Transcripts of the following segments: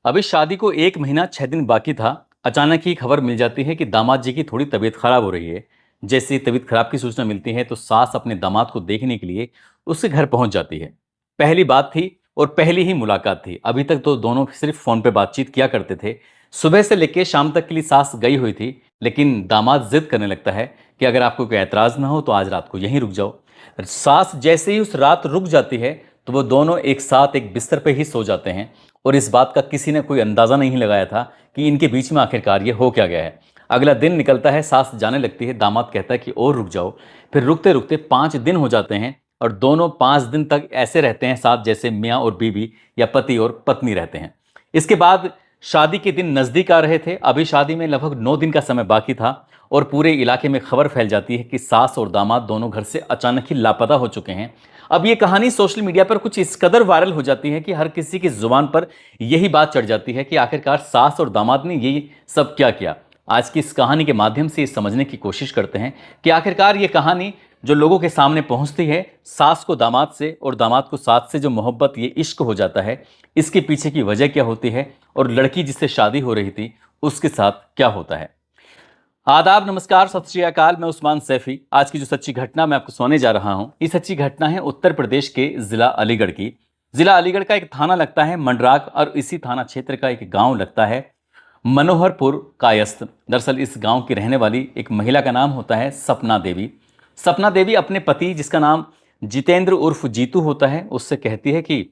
अभी शादी को 1 महीना 6 दिन बाकी था। अचानक ही खबर मिल जाती है कि दामाद जी की थोड़ी तबीयत खराब हो रही है। जैसे ही तबीयत खराब की सूचना मिलती है तो सास अपने दामाद को देखने के लिए उसके घर पहुंच जाती है। पहली बात थी और पहली ही मुलाकात थी। अभी तक तो दोनों सिर्फ फोन पे बातचीत किया करते थे। सुबह से लेकर शाम तक के लिए सास गई हुई थी, लेकिन दामाद जिद करने लगता है कि अगर आपको कोई एतराज ना हो तो आज रात को यहीं रुक जाओ। सास जैसे ही उस रात रुक जाती है तो वो दोनों एक साथ एक बिस्तर पे ही सो जाते हैं। और इस बात का किसी ने कोई अंदाजा नहीं लगाया था कि इनके बीच में आखिरकार ये हो क्या गया है। अगला दिन निकलता है, सास जाने लगती है, दामाद कहता है कि और रुक जाओ। फिर रुकते रुकते 5 दिन हो जाते हैं और दोनों 5 दिन तक ऐसे रहते हैं साथ जैसे मियाँ और बीवी या पति और पत्नी रहते हैं। इसके बाद शादी के दिन नजदीक आ रहे थे। अभी शादी में लगभग 9 दिन का समय बाकी था और पूरे इलाके में खबर फैल जाती है कि सास और दामाद दोनों घर से अचानक ही लापता हो चुके हैं। अब ये कहानी सोशल मीडिया पर कुछ इस कदर वायरल हो जाती है कि हर किसी की जुबान पर यही बात चढ़ जाती है कि आखिरकार सास और दामाद ने ये सब क्या किया। आज की इस कहानी के माध्यम से ये समझने की कोशिश करते हैं कि आखिरकार ये कहानी जो लोगों के सामने पहुंचती है, सास को दामाद से और दामाद को सास से जो मोहब्बत, ये इश्क हो जाता है, इसके पीछे की वजह क्या होती है और लड़की जिससे शादी हो रही थी उसके साथ क्या होता है। आदाब, नमस्कार, सत श्री अकाल। मैं उस्मान सैफी। आज की जो सच्ची घटना मैं आपको सुनाने जा रहा हूं, ये सच्ची घटना है उत्तर प्रदेश के जिला अलीगढ़ की। जिला अलीगढ़ का एक थाना लगता है मंडराक और इसी थाना क्षेत्र का एक गांव लगता है मनोहरपुर कायस्थ। दरअसल इस गांव की रहने वाली एक महिला का नाम होता है सपना देवी। सपना देवी अपने पति, जिसका नाम जितेंद्र उर्फ जीतू होता है, उससे कहती है कि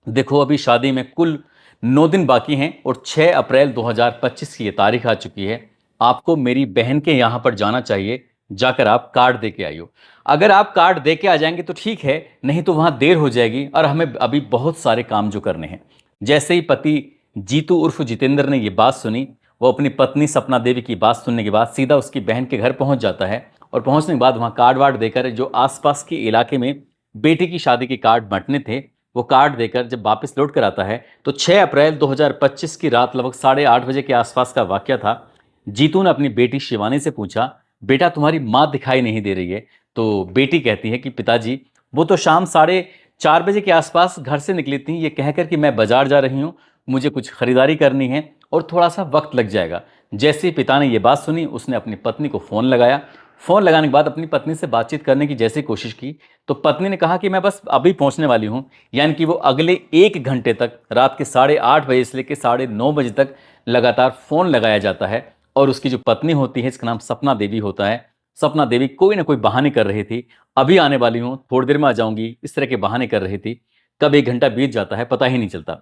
देखो, अभी शादी में कुल 9 दिन बाकी हैं और 6 अप्रैल 2025 की ये तारीख आ चुकी है। आपको मेरी बहन के यहाँ पर जाना चाहिए, जाकर आप कार्ड दे के आइयो। अगर आप कार्ड दे के आ जाएंगे तो ठीक है, नहीं तो वहाँ देर हो जाएगी और हमें अभी बहुत सारे काम जो करने हैं। जैसे ही पति जीतू उर्फ जितेंद्र ने ये बात सुनी, वो अपनी पत्नी सपना देवी की बात सुनने के बाद सीधा उसकी बहन के घर पहुंच जाता है और पहुंचने के बाद वहाँ कार्ड वार्ड देकर, जो आसपास के इलाके में बेटी की शादी के कार्ड बंटने थे, वो कार्ड देकर जब वापस लौट कर आता है तो 6 अप्रैल 2025 की रात लगभग 8:30 बजे के आसपास का वाकया था। जीतू ने अपनी बेटी शिवानी से पूछा, बेटा तुम्हारी माँ दिखाई नहीं दे रही है। तो बेटी कहती है कि पिताजी, वो तो शाम 4:30 बजे के आसपास घर से निकली थी, ये कहकर कि मैं बाजार जा रही हूँ, मुझे कुछ खरीदारी करनी है और थोड़ा सा वक्त लग जाएगा। जैसे ही पिता ने ये बात सुनी, उसने अपनी पत्नी को फ़ोन लगाया। फ़ोन लगाने के बाद अपनी पत्नी से बातचीत करने की जैसे कोशिश की तो पत्नी ने कहा कि मैं बस अभी पहुंचने वाली हूं। यानी कि वो अगले 1 घंटे तक, रात के 8:30 बजे से लेकर 9:30 बजे तक लगातार फ़ोन लगाया जाता है। और उसकी जो पत्नी होती है, इसका नाम सपना देवी होता है, सपना देवी कोई ना कोई बहाने कर रही थी। अभी आने वाली हूँ, थोड़ी देर में आ जाऊंगी, इस तरह के बहाने कर रही थी। कब 1 घंटा बीत जाता है पता ही नहीं चलता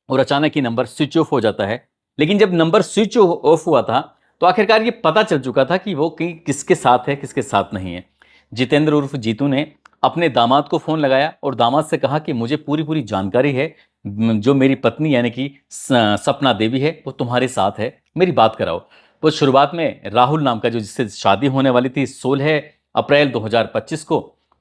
और अचानक ही नंबर स्विच ऑफ हो जाता है। लेकिन जब नंबर स्विच ऑफ हुआ था तो आखिरकार ये पता चल चुका था कि वो किसके साथ है, किसके साथ नहीं है। जितेंद्र उर्फ जीतू ने अपने दामाद को फ़ोन लगाया और दामाद से कहा कि मुझे पूरी पूरी जानकारी है, जो मेरी पत्नी यानी कि सपना देवी है वो तुम्हारे साथ है, मेरी बात कराओ। वो शुरुआत में राहुल नाम का, जो जिससे शादी होने वाली थी 16 अप्रैल 2025 को,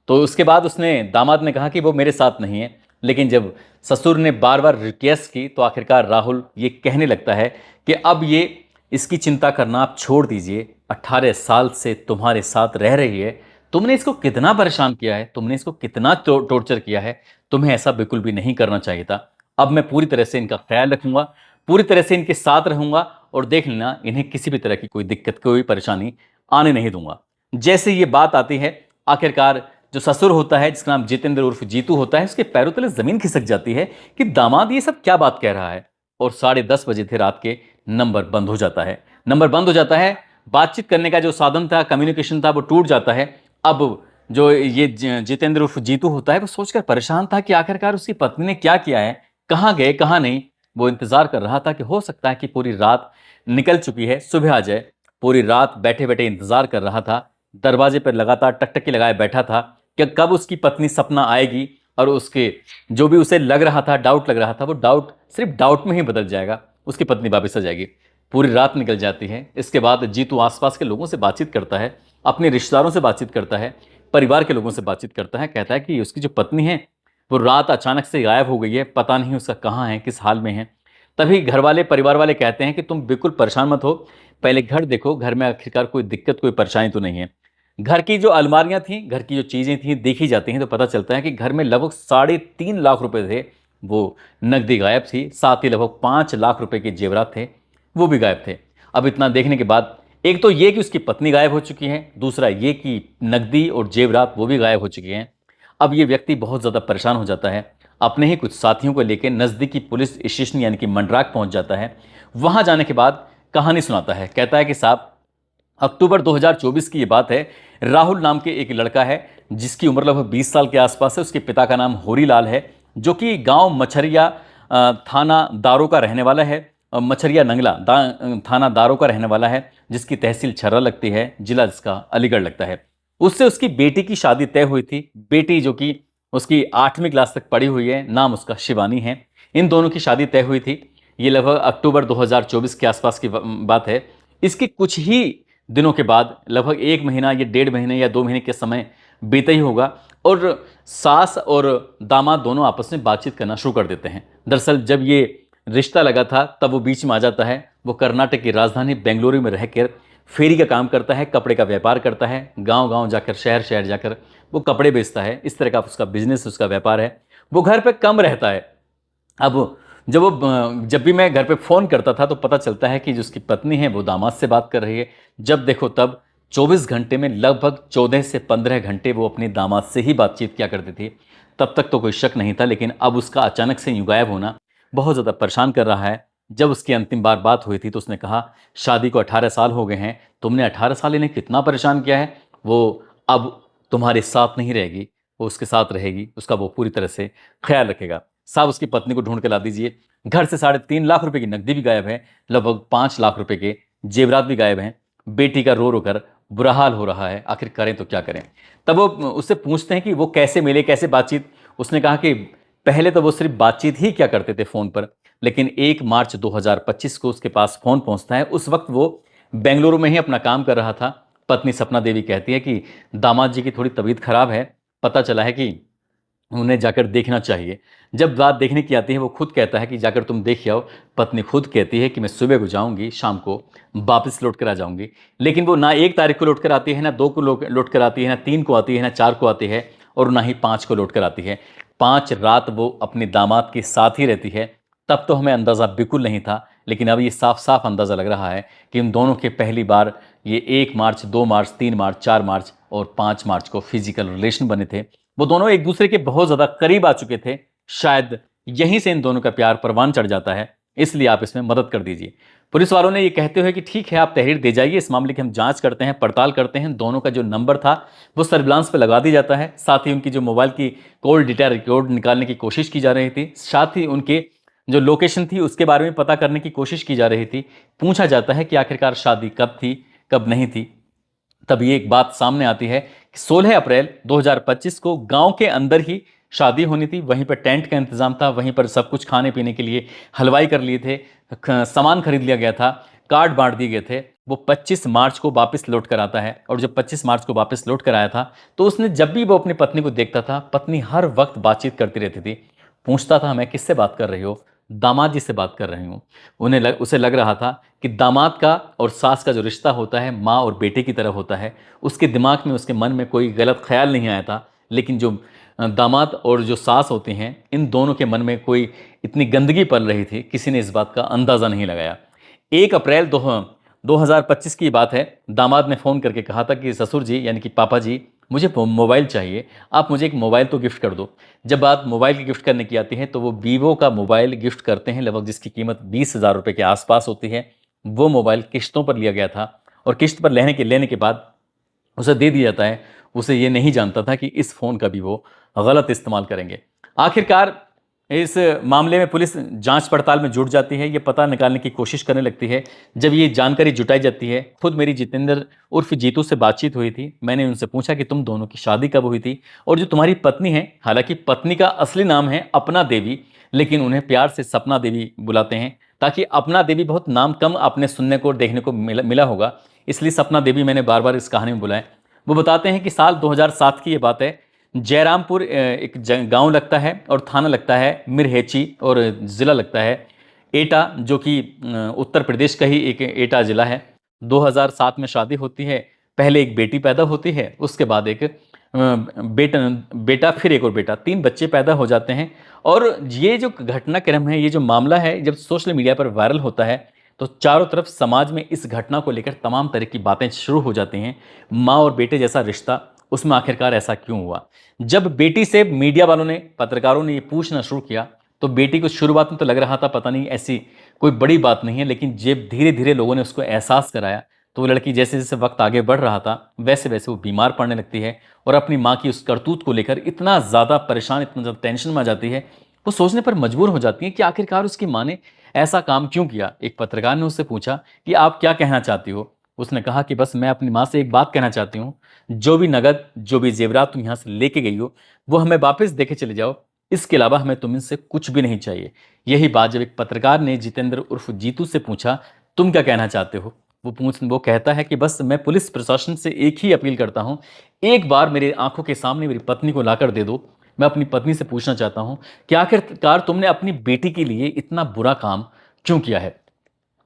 तो उसके बाद उसने, दामाद ने कहा कि वो मेरे साथ नहीं है। लेकिन जब ससुर ने बार बार रिक्वेस्ट की तो आखिरकार राहुल ये कहने लगता है कि अब ये इसकी चिंता करना आप छोड़ दीजिए। 18 साल से तुम्हारे साथ रह रही है, तुमने इसको कितना परेशान किया है, तुमने इसको कितना टॉर्चर किया है, तुम्हें ऐसा बिल्कुल भी नहीं करना चाहिए था। अब मैं पूरी तरह से इनका ख्याल रखूंगा, पूरी तरह से इनके साथ रहूंगा और देख लेना, इन्हें किसी भी तरह की कोई दिक्कत, कोई परेशानी आने नहीं दूंगा। जैसे ये बात आती है, आखिरकार जो ससुर होता है, जिसका नाम जितेंद्र उर्फ जीतू होता है, उसके पैरों तले जमीन खिसक जाती है कि दामाद ये सब क्या बात कह रहा है। और 10:30 बजे थे रात के, नंबर बंद हो जाता है। नंबर बंद हो जाता है, बातचीत करने का जो साधन था, कम्युनिकेशन था, वो टूट जाता है। अब जो ये जितेंद्र उर्फ जीतू होता है, वो सोचकर परेशान था कि आखिरकार उसकी पत्नी ने क्या किया है, कहाँ गए कहाँ नहीं। वो इंतजार कर रहा था कि हो सकता है कि पूरी रात निकल चुकी है, सुबह आ जाए। पूरी रात बैठे बैठे इंतजार कर रहा था, दरवाजे पर लगातार टकटकी लगाए बैठा था कि कब उसकी पत्नी सपना आएगी और उसके, जो भी उसे लग रहा था, डाउट लग रहा था, वो डाउट सिर्फ डाउट में ही बदल जाएगा, उसकी पत्नी वापस आ जाएगी। पूरी रात निकल जाती है। इसके बाद जीतू आसपास के लोगों से बातचीत करता है, अपने रिश्तेदारों से बातचीत करता है, परिवार के लोगों से बातचीत करता है। कहता है कि उसकी जो पत्नी है वो रात अचानक से गायब हो गई है, पता नहीं उसका कहाँ है, किस हाल में है। तभी घर वाले, परिवार वाले कहते हैं कि तुम बिल्कुल परेशान मत हो, पहले घर देखो, घर में आखिरकार कोई दिक्कत, कोई परेशानी तो नहीं है। घर की जो अलमारियां थी, घर की जो चीज़ें थी, देखी जाती हैं तो पता चलता है कि घर में लगभग 3.5 लाख रुपए थे, वो नकदी गायब थी, साथ ही लगभग 5 लाख रुपए के जेवरात थे, वो भी गायब थे। अब इतना देखने के बाद एक तो ये कि उसकी पत्नी गायब हो चुकी है, दूसरा ये कि नकदी और जेवरात वो भी गायब हो चुके हैं। अब ये व्यक्ति बहुत ज़्यादा परेशान हो जाता है, अपने ही कुछ साथियों को लेकर नज़दीकी पुलिस स्टेशन यानी कि मंडराक पहुंच जाता है। वहां जाने के बाद कहानी सुनाता है, कहता है कि साहब अक्टूबर 2024 की ये बात है। राहुल नाम के एक लड़का है जिसकी उम्र लगभग 20 साल के आसपास है। उसके पिता का नाम होरीलाल है, जो कि गांव मछरिया थाना दारो का रहने वाला है। मछरिया नंगला थाना दारो का रहने वाला है, जिसकी तहसील छर्रा लगती है, जिला जिसका अलीगढ़ लगता है। उससे उसकी बेटी की शादी तय हुई थी। बेटी जो कि उसकी 8वीं क्लास तक पढ़ी हुई है, नाम उसका शिवानी है। इन दोनों की शादी तय हुई थी। ये लगभग अक्टूबर 2024 के आसपास की बात है। इसके कुछ ही दिनों के बाद लगभग 1 महीना या 1.5 महीने या 2 महीने के समय बीता ही होगा, और सास और दामाद दोनों आपस में बातचीत करना शुरू कर देते हैं। दरअसल जब ये रिश्ता लगा था तब वो बीच में आ जाता है। वो कर्नाटक की राजधानी बेंगलुरु में रहकर फेरी का काम करता है, कपड़े का व्यापार करता है। गांव गांव जाकर, शहर शहर जाकर वो कपड़े बेचता है। इस तरह का उसका बिजनेस, उसका व्यापार है। वो घर पे कम रहता है। अब जब भी मैं घर पे फ़ोन करता था तो पता चलता है कि जो उसकी पत्नी है वो दामाद से बात कर रही है। जब देखो तब 24 घंटे में लगभग 14 से 15 घंटे वो अपने दामाद से ही बातचीत किया करती थी। तब तक तो कोई शक नहीं था, लेकिन अब उसका अचानक से यूं गायब होना बहुत ज़्यादा परेशान कर रहा है। जब उसकी अंतिम बार बात हुई थी तो उसने कहा, शादी को 18 साल हो गए हैं, तुमने 18 साल इन्हें कितना परेशान किया है। वो अब तुम्हारे साथ नहीं रहेगी, वो उसके साथ रहेगी, उसका वो पूरी तरह से ख्याल रखेगा। साहब उसकी पत्नी को ढूंढ के ला दीजिए। घर से 3.5 लाख रुपए की नकदी भी गायब है, लगभग 5 लाख रुपए के जेवरात भी गायब हैं। बेटी का रो रो कर बुरा हाल हो रहा है, आखिर करें तो क्या करें। तब वो उससे पूछते हैं कि वो कैसे मिले, कैसे बातचीत। उसने कहा कि पहले तो वो सिर्फ बातचीत ही क्या करते थे फ़ोन पर, लेकिन 1 मार्च 2025 को उसके पास फ़ोन पहुंचता है। उस वक्त वो बेंगलुरु में ही अपना काम कर रहा था। पत्नी सपना देवी कहती है कि दामाद जी की थोड़ी तबीयत खराब है, पता चला है कि उन्हें जाकर देखना चाहिए। जब बात देखने की आती है वो खुद कहता है कि जाकर तुम देख आओ। पत्नी खुद कहती है कि मैं सुबह को जाऊंगी, शाम को वापस लौट कर आ जाऊंगी। लेकिन वो ना 1 तारीख को लौट कर आती है, ना 2 को लौट कर आती है, ना 3 को आती है, ना 4 को आती है, और ना ही 5 को लौट कर आती है। 5 रात वो अपने दामाद के साथ ही रहती है। तब तो हमें अंदाज़ा बिल्कुल नहीं था, लेकिन अब ये साफ साफ अंदाज़ा लग रहा है कि इन दोनों के पहली बार ये 1 मार्च, 2 मार्च, 3 मार्च, 4 मार्च और 5 मार्च को फिजिकल रिलेशन बने थे। वो दोनों एक दूसरे के बहुत ज्यादा करीब आ चुके थे। शायद यहीं से इन दोनों का प्यार परवान चढ़ जाता है, इसलिए आप इसमें मदद कर दीजिए। पुलिस वालों ने ये कहते हुए कि ठीक है, आप तहरीर दे जाइए, इस मामले की हम जांच करते हैं, पड़ताल करते हैं। दोनों का जो नंबर था वो सर्विलांस पे लगा दिया जाता है। साथ ही उनकी जो मोबाइल की कॉल डेटा रिकॉर्ड निकालने की कोशिश की जा रही थी। साथ ही उनके जो लोकेशन थी उसके बारे में पता करने की कोशिश की जा रही थी। पूछा जाता है कि आखिरकार शादी कब थी, कब नहीं थी। तब ये एक बात सामने आती है कि 16 अप्रैल 2025 को गांव के अंदर ही शादी होनी थी। वहीं पर टेंट का इंतजाम था, वहीं पर सब कुछ खाने पीने के लिए हलवाई कर लिए थे, सामान खरीद लिया गया था, कार्ड बांट दिए गए थे। वो 25 मार्च को वापस लौट कर आता है, और जब 25 मार्च को वापस लौट कर आया था तो उसने जब भी वो अपनी पत्नी को देखता था, पत्नी हर वक्त बातचीत करती रहती थी। पूछता था, मैं किससे बात कर रही हो? दामाद जी से बात कर रही हूँ। उसे लग रहा था कि दामाद का और सास का जो रिश्ता होता है माँ और बेटे की तरह होता है। उसके दिमाग में, उसके मन में कोई गलत ख्याल नहीं आया था। लेकिन जो दामाद और जो सास होते हैं, इन दोनों के मन में कोई इतनी गंदगी पल रही थी, किसी ने इस बात का अंदाज़ा नहीं लगाया। 1 अप्रैल 2025 की बात है। दामाद ने फ़ोन करके कहा था कि ससुर जी यानी कि पापा जी, मुझे मोबाइल चाहिए, आप मुझे एक मोबाइल तो गिफ्ट कर दो। जब बात मोबाइल की गिफ्ट करने की आती है तो वो वीवो का मोबाइल गिफ्ट करते हैं, लगभग जिसकी कीमत 20,000 रुपये के आसपास होती है। वो मोबाइल किश्तों पर लिया गया था, और किश्त पर लेने के बाद उसे दे दिया जाता है। उसे ये नहीं जानता था कि इस फ़ोन का भी वो गलत इस्तेमाल करेंगे। आखिरकार इस मामले में पुलिस जांच पड़ताल में जुट जाती है, ये पता निकालने की कोशिश करने लगती है। जब ये जानकारी जुटाई जाती है, खुद मेरी जितेंद्र उर्फ जीतू से बातचीत हुई थी। मैंने उनसे पूछा कि तुम दोनों की शादी कब हुई थी, और जो तुम्हारी पत्नी है, हालांकि पत्नी का असली नाम है अपना देवी, लेकिन उन्हें प्यार से सपना देवी बुलाते हैं, ताकि अपना देवी बहुत नाम कम आपने सुनने को देखने को मिला होगा, इसलिए सपना देवी मैंने बार बार इस कहानी में बुलाया। वो बताते हैं कि साल 2007 की ये बात है। जयरामपुर एक गांव लगता है, और थाना लगता है मिरहेची, और ज़िला लगता है एटा, जो कि उत्तर प्रदेश का ही एक एटा ज़िला है। 2007 में शादी होती है। पहले एक बेटी पैदा होती है, उसके बाद एक बेटा बेटा फिर एक और बेटा, 3 बच्चे पैदा हो जाते हैं। और ये जो घटनाक्रम है, ये जो मामला है, जब सोशल मीडिया पर वायरल होता है तो चारों तरफ समाज में इस घटना को लेकर तमाम तरह की बातें शुरू हो जाती हैं। माँ और बेटे जैसा रिश्ता, उसमें आखिरकार ऐसा क्यों हुआ? जब बेटी से मीडिया वालों ने, पत्रकारों ने ये पूछना शुरू किया तो बेटी को शुरुआत में तो लग रहा था पता नहीं ऐसी कोई बड़ी बात नहीं है, लेकिन जब धीरे धीरे लोगों ने उसको एहसास कराया तो वो लड़की जैसे जैसे वक्त आगे बढ़ रहा था वैसे वैसे वो बीमार पड़ने लगती है और अपनी माँ की उस करतूत को लेकर इतना ज़्यादा परेशान, इतना ज़्यादा टेंशन में आ जाती है, वो सोचने पर मजबूर हो जाती है कि आखिरकार उसकी माँ ने ऐसा काम क्यों किया। एक पत्रकार ने उससे पूछा कि आप क्या कहना चाहती हो? उसने कहा कि बस मैं अपनी माँ से एक बात कहना चाहती हूँ, जो भी नगद, जो भी जेवरात तुम यहाँ से लेके गई हो वो हमें वापस देके चले जाओ, इसके अलावा हमें तुमसे कुछ भी नहीं चाहिए। यही बात जब एक पत्रकार ने जितेंद्र उर्फ जीतू से पूछा, तुम क्या कहना चाहते हो? वो कहता है कि बस मैं पुलिस प्रशासन से एक ही अपील करता हूँ, एक बार मेरे आंखों के सामने मेरी पत्नी को लाकर दे दो। मैं अपनी पत्नी से पूछना चाहता हूँ कि आखिरकार तुमने अपनी बेटी के लिए इतना बुरा काम क्यों किया है?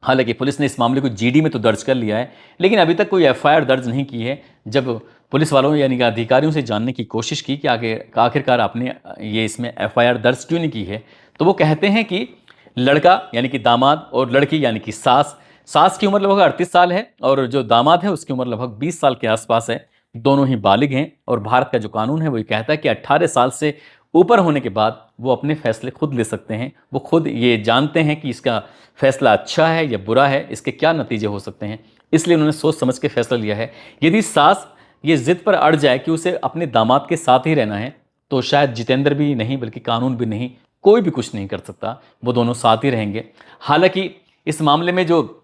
हालांकि पुलिस ने इस मामले को जीडी में तो दर्ज कर लिया है, लेकिन अभी तक कोई एफआईआर दर्ज नहीं की है। जब पुलिस वालों यानी कि अधिकारियों से जानने की कोशिश की कि आखिरकार आपने ये इसमें एफआईआर दर्ज क्यों नहीं की है, तो वो कहते हैं कि लड़का यानी कि दामाद और लड़की यानी कि सास, सास की उम्र लगभग 38 साल है और जो दामाद है उसकी उम्र लगभग 20 साल के आसपास है। दोनों ही बालिग हैं और भारत का जो कानून है वो ये कहता है कि 18 साल से ऊपर होने के बाद वो अपने फैसले खुद ले सकते हैं। वो खुद ये जानते हैं कि इसका फैसला अच्छा है या बुरा है, इसके क्या नतीजे हो सकते हैं, इसलिए उन्होंने सोच समझ के फैसला लिया है। यदि सास ये जिद पर अड़ जाए कि उसे अपने दामाद के साथ ही रहना है तो शायद जितेंद्र भी नहीं बल्कि कानून भी नहीं, कोई भी कुछ नहीं कर सकता, वो दोनों साथ ही रहेंगे। हालांकि इस मामले में जो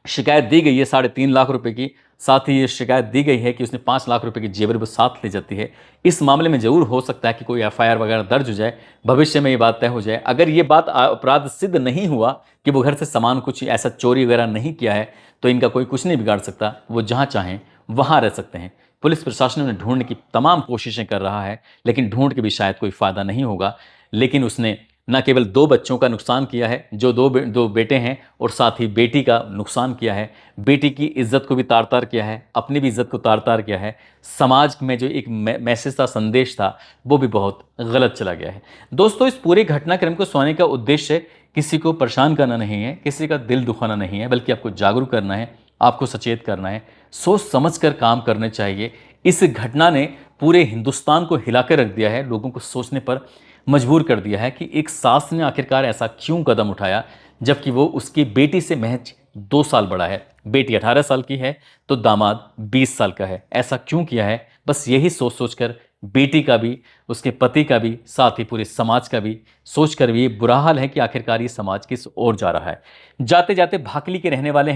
शिकायत दी गई है 3.5 लाख रुपए की, साथ ही ये शिकायत दी गई है कि उसने 5 लाख रुपए की जेवर वो साथ ले जाती है। इस मामले में जरूर हो सकता है कि कोई एफआईआर वगैरह दर्ज हो जाए, भविष्य में ये बात तय हो जाए। अगर ये बात अपराध सिद्ध नहीं हुआ कि वो घर से सामान कुछ ऐसा चोरी वगैरह नहीं किया है तो इनका कोई कुछ नहीं बिगाड़ सकता, वो जहाँ चाहें वहाँ रह सकते हैं। पुलिस प्रशासन उन्हें ढूंढने की तमाम कोशिशें कर रहा है, लेकिन ढूंढ के भी शायद कोई फायदा नहीं होगा। लेकिन उसने न केवल 2 बच्चों का नुकसान किया है, जो दो बेटे हैं, और साथ ही बेटी का नुकसान किया है, बेटी की इज्जत को भी तार तार किया है, अपनी भी इज्जत को तार तार किया है। समाज में जो एक मैसेज था, संदेश था, वो भी बहुत गलत चला गया है। दोस्तों, इस पूरे घटनाक्रम को सुनाने का उद्देश्य किसी को परेशान करना नहीं है, किसी का दिल दुखाना नहीं है, बल्कि आपको जागरूक करना है, आपको सचेत करना है। सोच समझ कर काम करने चाहिए। इस घटना ने पूरे हिंदुस्तान को हिलाकर रख दिया है, लोगों को सोचने पर मजबूर कर दिया है कि एक सास ने आखिरकार ऐसा क्यों कदम उठाया, जबकि वो उसकी बेटी से महज 2 साल बड़ा है। बेटी 18 साल की है तो दामाद 20 साल का है। ऐसा क्यों किया है? बस यही सोच सोच कर बेटी का भी, उसके पति का भी, साथ ही पूरे समाज का भी सोच कर भी बुरा हाल है कि आखिरकार ये समाज किस ओर जा रहा है। जाते जाते भाकली के रहने वाली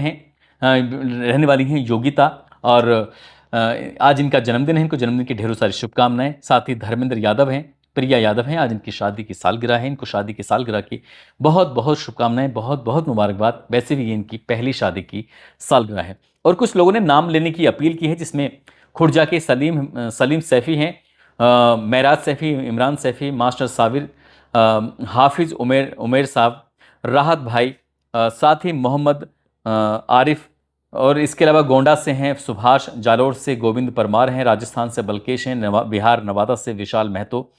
हैं योगिता, और आज इनका जन्मदिन है। इनको जन्मदिन की ढेरों सारी शुभकामनाएं। साथ ही धर्मेंद्र यादव हैं, प्रिया यादव हैं, आज इनकी शादी की सालगिरह है। इनको शादी की सालगिरह की बहुत बहुत शुभकामनाएं, बहुत बहुत मुबारकबाद। वैसे भी ये इनकी पहली शादी की सालगिरह है। और कुछ लोगों ने नाम लेने की अपील की है, जिसमें खुर्जा के सलीम सैफ़ी हैं, महराज सैफ़ी, इमरान सैफ़ी, मास्टर साबिर, हाफिज़ उमेर साहब, राहत भाई, साथ ही मोहम्मद आरिफ, और इसके अलावा गोंडा से हैं सुभाष, जालोर से गोविंद परमार हैं, राजस्थान से बलकेश हैं, बिहार नवादा से विशाल महतो,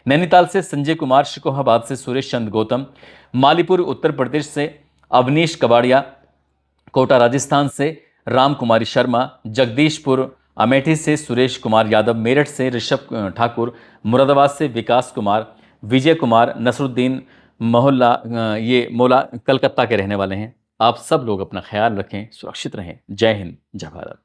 नैनीताल से संजय कुमार, शिकोहाबाद से सुरेश चंद गौतम, मालीपुर उत्तर प्रदेश से अवनीश कबाड़िया, कोटा राजस्थान से राम कुमारी शर्मा, जगदीशपुर अमेठी से सुरेश कुमार यादव, मेरठ से ऋषभ ठाकुर, मुरादाबाद से विकास कुमार, विजय कुमार, नसरुद्दीन ये मोला कलकत्ता के रहने वाले हैं। आप सब लोग अपना ख्याल रखें, सुरक्षित रहें। जय हिंद, जय भारत।